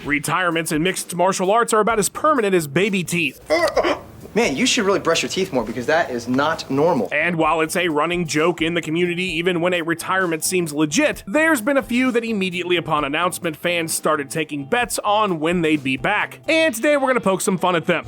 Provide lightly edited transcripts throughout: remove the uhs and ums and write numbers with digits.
Retirements in mixed martial arts are about as permanent as baby teeth. Man, you should really brush your teeth more because that is not normal. And while it's a running joke in the community, even when a retirement seems legit, there's been a few that immediately upon announcement, fans started taking bets on when they'd be back. And today we're gonna poke some fun at them.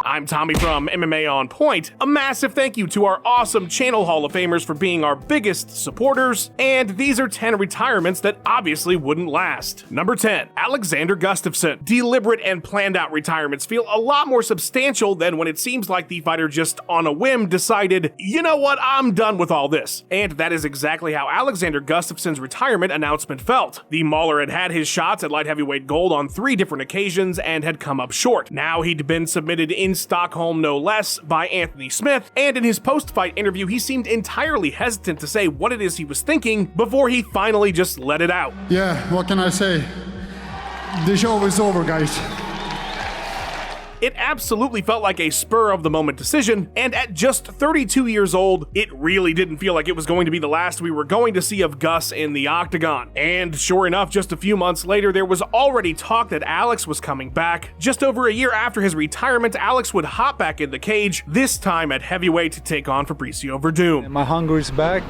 I'm Tommy from MMA On Point. A massive thank you to our awesome channel Hall of Famers for being our biggest supporters, and these are 10 retirements that obviously wouldn't last. Number 10, Alexander Gustafsson. Deliberate and planned out retirements feel a lot more substantial than when it seems like the fighter just on a whim decided, you know what, I'm done with all this. And that is exactly how Alexander Gustafsson's retirement announcement felt. The Mauler had had his shots at light heavyweight gold on 3 different occasions and had come up short. Now he'd been submitted in Stockholm no less by Anthony Smith, and in his post-fight interview he seemed entirely hesitant to say what it is he was thinking before he finally just let it out. Yeah, what can I say? The show is over, guys. It absolutely felt like a spur-of-the-moment decision, and at just 32 years old, it really didn't feel like it was going to be the last we were going to see of Gus in the octagon. And sure enough, just a few months later, there was already talk that Alex was coming back. Just over a year after his retirement, Alex would hop back in the cage, this time at heavyweight to take on Fabricio Verdum. My hunger is back,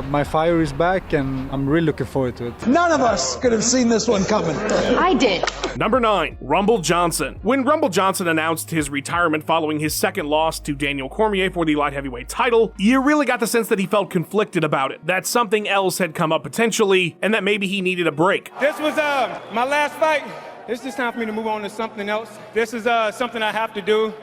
my fire is back, and I'm really looking forward to it. None of us could have seen this one coming. I did. Number 9, Rumble Johnson. When Rumble Johnson announced his retirement following his second loss to Daniel Cormier for the light heavyweight title, you really got the sense that he felt conflicted about it, that something else had come up potentially, and that maybe he needed a break. This was my last fight. It's just time for me to move on to something else. This is something I have to do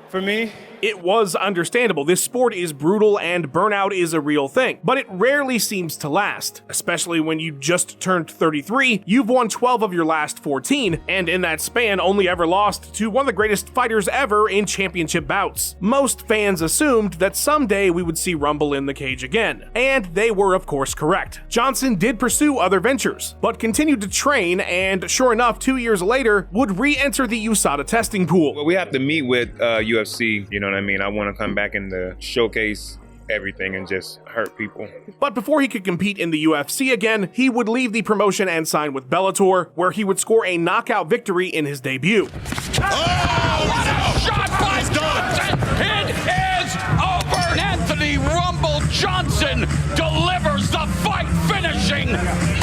for me. It was understandable. This sport is brutal and burnout is a real thing, but it rarely seems to last, especially when you just turned 33, you've won 12 of your last 14, and in that span only ever lost to one of the greatest fighters ever in championship bouts. Most fans assumed that someday we would see Rumble in the cage again, and they were of course correct. Johnson did pursue other ventures, but continued to train, and sure enough, 2 years later, would re-enter the USADA testing pool. Well, we have to meet with UFC, you know what I mean? I want to come back and showcase everything and just hurt people. But before he could compete in the UFC again, he would leave the promotion and sign with Bellator, where he would score a knockout victory in his debut. Oh, what a shot by Johnson! It is over! Anthony Rumble Johnson delivers the fight-finishing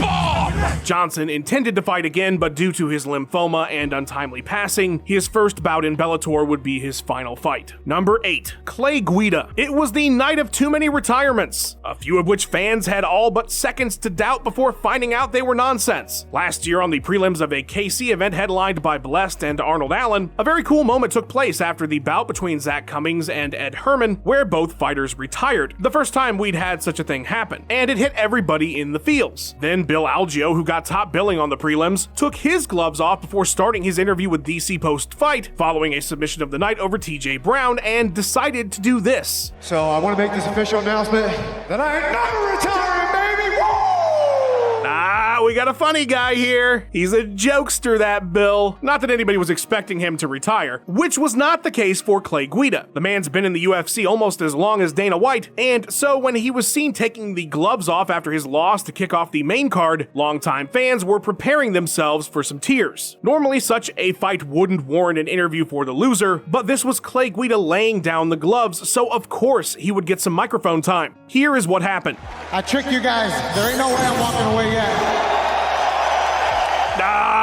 bomb! Johnson intended to fight again, but due to his lymphoma and untimely passing, his first bout in Bellator would be his final fight. Number 8, Clay Guida. It was the night of too many retirements, a few of which fans had all but seconds to doubt before finding out they were nonsense. Last year on the prelims of a KC event headlined by Blessed and Arnold Allen, a very cool moment took place after the bout between Zach Cummings and Ed Herman, where both fighters retired. The first time we'd had such a thing happen, and it hit everybody in the feels. Then Bill Algeo, who got top billing on the prelims, took his gloves off before starting his interview with DC post-fight, following a submission of the night over TJ Brown, and decided to do this. So I want to make this official announcement that I ain't never retiring, baby! Woo! We got a funny guy here. He's a jokester, that Bill. Not that anybody was expecting him to retire, which was not the case for Clay Guida. The man's been in the UFC almost as long as Dana White, and so when he was seen taking the gloves off after his loss to kick off the main card, longtime fans were preparing themselves for some tears. Normally, such a fight wouldn't warrant an interview for the loser, but this was Clay Guida laying down the gloves, so of course he would get some microphone time. Here is what happened. I tricked you guys. There ain't no way I'm walking away yet.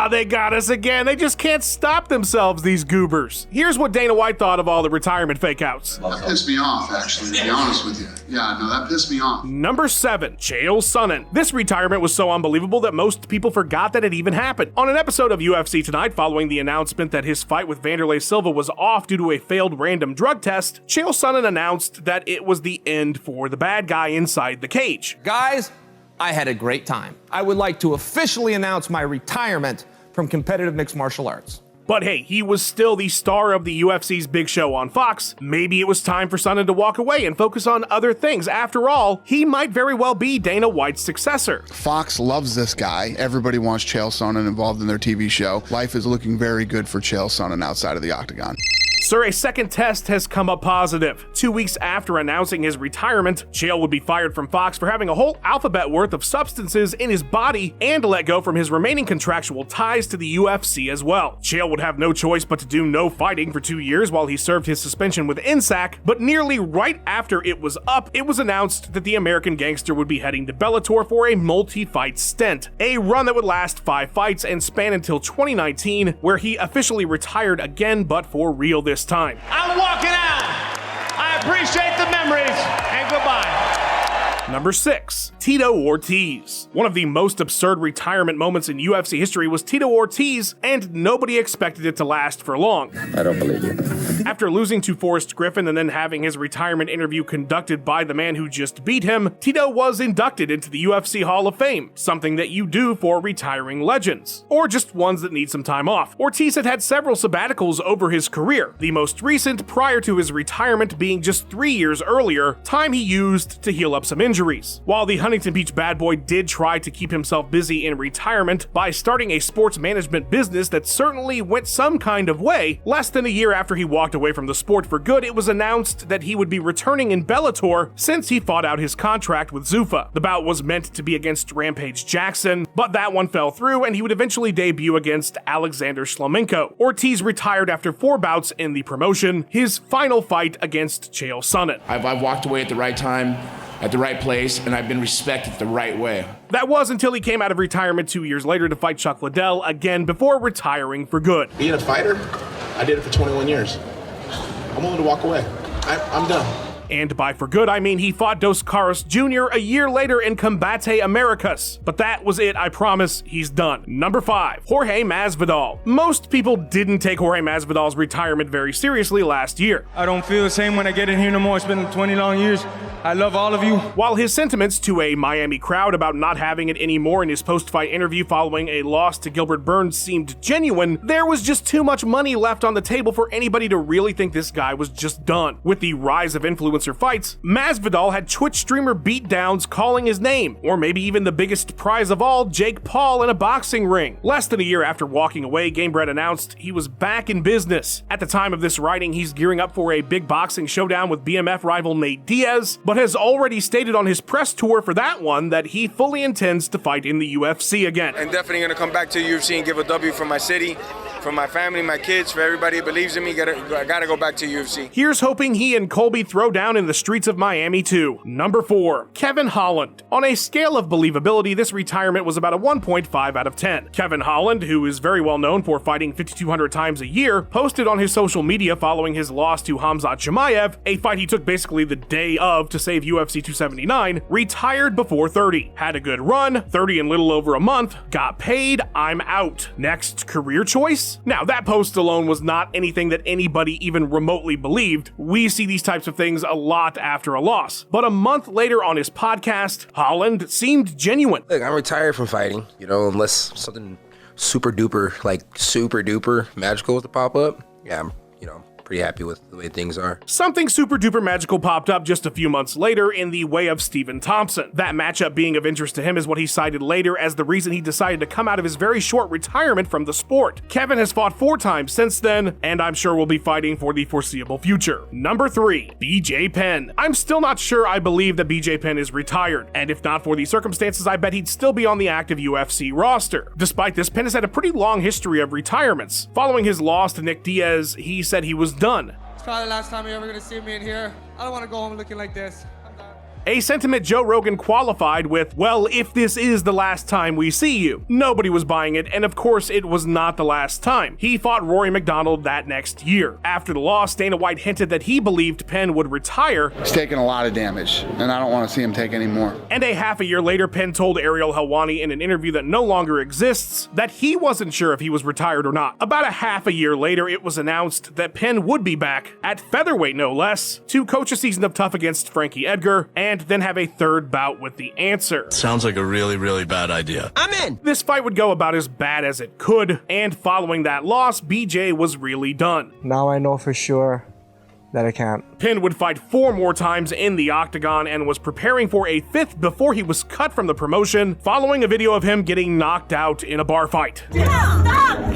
They got us again. They just can't stop themselves, these goobers. Here's what Dana White thought of all the retirement fakeouts. That pissed me off, actually, to be honest with you. Yeah, no, that pissed me off. Number 7, Chael Sonnen. This retirement was so unbelievable that most people forgot that it even happened. On an episode of UFC Tonight, following the announcement that his fight with Vanderlei Silva was off due to a failed random drug test, Chael Sonnen announced that it was the end for the bad guy inside the cage. Guys, I had a great time. I would like to officially announce my retirement from competitive mixed martial arts. But hey, he was still the star of the UFC's big show on Fox. Maybe it was time for Sonnen to walk away and focus on other things. After all, he might very well be Dana White's successor. Fox loves this guy. Everybody wants Chael Sonnen involved in their TV show. Life is looking very good for Chael Sonnen outside of the octagon. Sir, a second test has come up positive. 2 weeks after announcing his retirement, Chael would be fired from Fox for having a whole alphabet worth of substances in his body and let go from his remaining contractual ties to the UFC as well. Chael would have no choice but to do no fighting for 2 years while he served his suspension with INSAC, but nearly right after it was up, it was announced that the American gangster would be heading to Bellator for a multi-fight stint, a run that would last 5 fights and span until 2019, where he officially retired again, but for real this time. I'm walking out. I appreciate the memories, and goodbye. Number 6, Tito Ortiz. One of the most absurd retirement moments in UFC history was Tito Ortiz, and nobody expected it to last for long. I don't believe you. After losing to Forrest Griffin and then having his retirement interview conducted by the man who just beat him, Tito was inducted into the UFC Hall of Fame, something that you do for retiring legends, or just ones that need some time off. Ortiz had had several sabbaticals over his career, the most recent prior to his retirement being just 3 years earlier, time he used to heal up some injuries. While the Huntington Beach bad boy did try to keep himself busy in retirement by starting a sports management business that certainly went some kind of way, less than a year after he walked away from the sport for good, it was announced that he would be returning in Bellator since he fought out his contract with Zuffa. The bout was meant to be against Rampage Jackson, but that one fell through and he would eventually debut against Alexander Shlemenko. Ortiz retired after 4 bouts in the promotion, his final fight against Chael Sonnen. I've walked away at the right time, at the right place, and I've been respected the right way. That was until he came out of retirement 2 years later to fight Chuck Liddell again before retiring for good. Being a fighter, I did it for 21 years. I'm willing to walk away. I'm done. And by for good, I mean he fought Dos Caras Jr. a year later in Combate Americas. But that was it, I promise, he's done. Number 5, Jorge Masvidal. Most people didn't take Jorge Masvidal's retirement very seriously last year. I don't feel the same when I get in here no more. It's been 20 long years. I love all of you. While his sentiments to a Miami crowd about not having it anymore in his post-fight interview following a loss to Gilbert Burns seemed genuine, there was just too much money left on the table for anybody to really think this guy was just done. With the rise of influencer fights, Masvidal had Twitch streamer beatdowns calling his name, or maybe even the biggest prize of all, Jake Paul in a boxing ring. Less than a year after walking away, Gamebred announced he was back in business. At the time of this writing, he's gearing up for a big boxing showdown with BMF rival Nate Diaz, but has already stated on his press tour for that one that he fully intends to fight in the UFC again. And definitely gonna come back to the UFC and give a W for my city, for my family, my kids, for everybody who believes in me. I gotta go back to UFC. Here's hoping he and Colby throw down in the streets of Miami too. Number 4, Kevin Holland. On a scale of believability, this retirement was about a 1.5 out of 10. Kevin Holland, who is very well known for fighting 5,200 times a year, posted on his social media following his loss to Khamzat Chimaev, a fight he took basically the day of to save UFC 279, retired before 30. Had a good run, 30 in little over a month, got paid, I'm out. Next career choice? Now, that post alone was not anything that anybody even remotely believed. We see these types of things a lot after a loss. But a month later on his podcast, Holland seemed genuine. Look, I'm retired from fighting, unless something super duper magical was to pop up. Yeah, I'm pretty happy with the way things are. Something super duper magical popped up just a few months later in the way of Stephen Thompson. That matchup being of interest to him is what he cited later as the reason he decided to come out of his very short retirement from the sport. Kevin has fought 4 times since then, and I'm sure will be fighting for the foreseeable future. Number 3, BJ Penn. I'm still not sure I believe that BJ Penn is retired, and if not for the circumstances, I bet he'd still be on the active UFC roster. Despite this, Penn has had a pretty long history of retirements. Following his loss to Nick Diaz, he said he was done. It's probably the last time you're ever gonna see me in here. I don't want to go home looking like this. A sentiment Joe Rogan qualified with, well, if this is the last time we see you. Nobody was buying it, and of course it was not the last time. He fought Rory McDonald that next year. After the loss, Dana White hinted that he believed Penn would retire. He's taken a lot of damage, and I don't want to see him take any more. And a half a year later, Penn told Ariel Helwani in an interview that no longer exists that he wasn't sure if he was retired or not. About a half a year later, it was announced that Penn would be back, at featherweight no less, to coach a season of Tough against Frankie Edgar, and then have a 3rd bout with The Answer. Sounds like a really, really bad idea. I'm in! This fight would go about as bad as it could, and following that loss, BJ was really done. Now I know for sure that I can't. Penn would fight 4 more times in the octagon and was preparing for a 5th before he was cut from the promotion, following a video of him getting knocked out in a bar fight. Stop!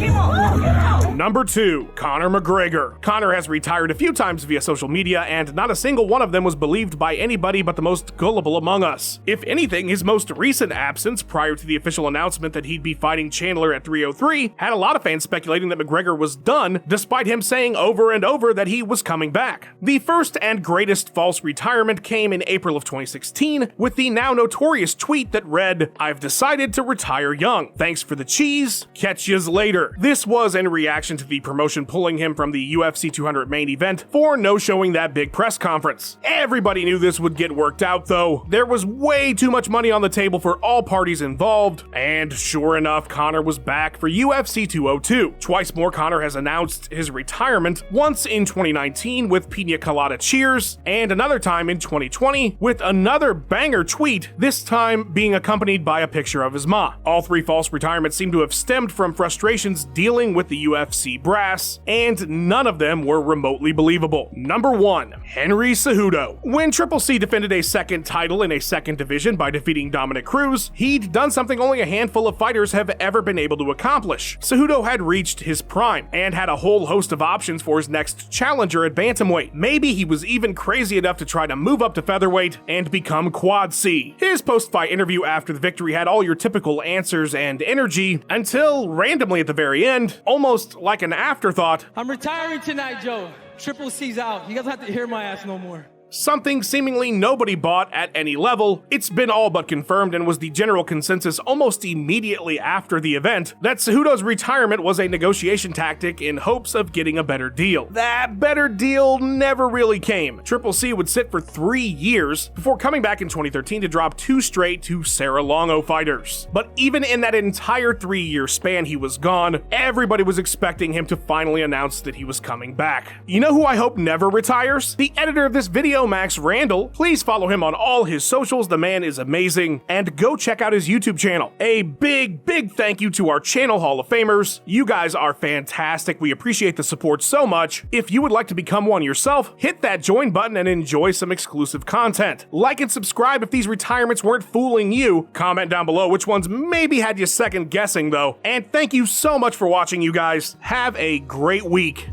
Number 2, Conor McGregor. Conor has retired a few times via social media, and not a single one of them was believed by anybody but the most gullible among us. If anything, his most recent absence, prior to the official announcement that he'd be fighting Chandler at 303, had a lot of fans speculating that McGregor was done, despite him saying over and over that he was coming back. The first and greatest false retirement came in April of 2016, with the now notorious tweet that read, "I've decided to retire young. Thanks for the cheese. Catch yous later." This was in reaction to the promotion pulling him from the UFC 200 main event for no-showing that big press conference. Everybody knew this would get worked out, though. There was way too much money on the table for all parties involved, and sure enough, Conor was back for UFC 202. Twice more, Conor has announced his retirement, once in 2019 with Pina Colada Cheers, and another time in 2020 with another banger tweet, this time being accompanied by a picture of his ma. All three false retirements seem to have stemmed from frustrations dealing with the UFC brass, and none of them were remotely believable. Number 1, Henry Cejudo. When Triple C defended a second title in a second division by defeating Dominic Cruz, he'd done something only a handful of fighters have ever been able to accomplish. Cejudo had reached his prime, and had a whole host of options for his next challenger at bantamweight. Maybe he was even crazy enough to try to move up to featherweight and become Quad C. His post-fight interview after the victory had all your typical answers and energy, until randomly at the very end, almost like an afterthought, I'm retiring tonight, Joe. Triple C's out. You guys don't have to hear my ass no more. Something seemingly nobody bought at any level. It's been all but confirmed and was the general consensus almost immediately after the event that Cejudo's retirement was a negotiation tactic in hopes of getting a better deal. That better deal never really came. Triple C would sit for 3 years before coming back in 2013 to drop 2 straight to Sarah Longo fighters. But even in that entire 3-year span he was gone, everybody was expecting him to finally announce that he was coming back. You know who I hope never retires? The editor of this video, Max Randall. Please follow him on all his socials. The man is amazing. And go check out his YouTube channel. A big thank you to our channel Hall of Famers. You guys are fantastic. We appreciate the support so much. If you would like to become one yourself, hit that join button and enjoy some exclusive content. Like and subscribe if these retirements weren't fooling you. Comment down below which ones maybe had you second guessing though. And thank you so much for watching, you guys. Have a great week.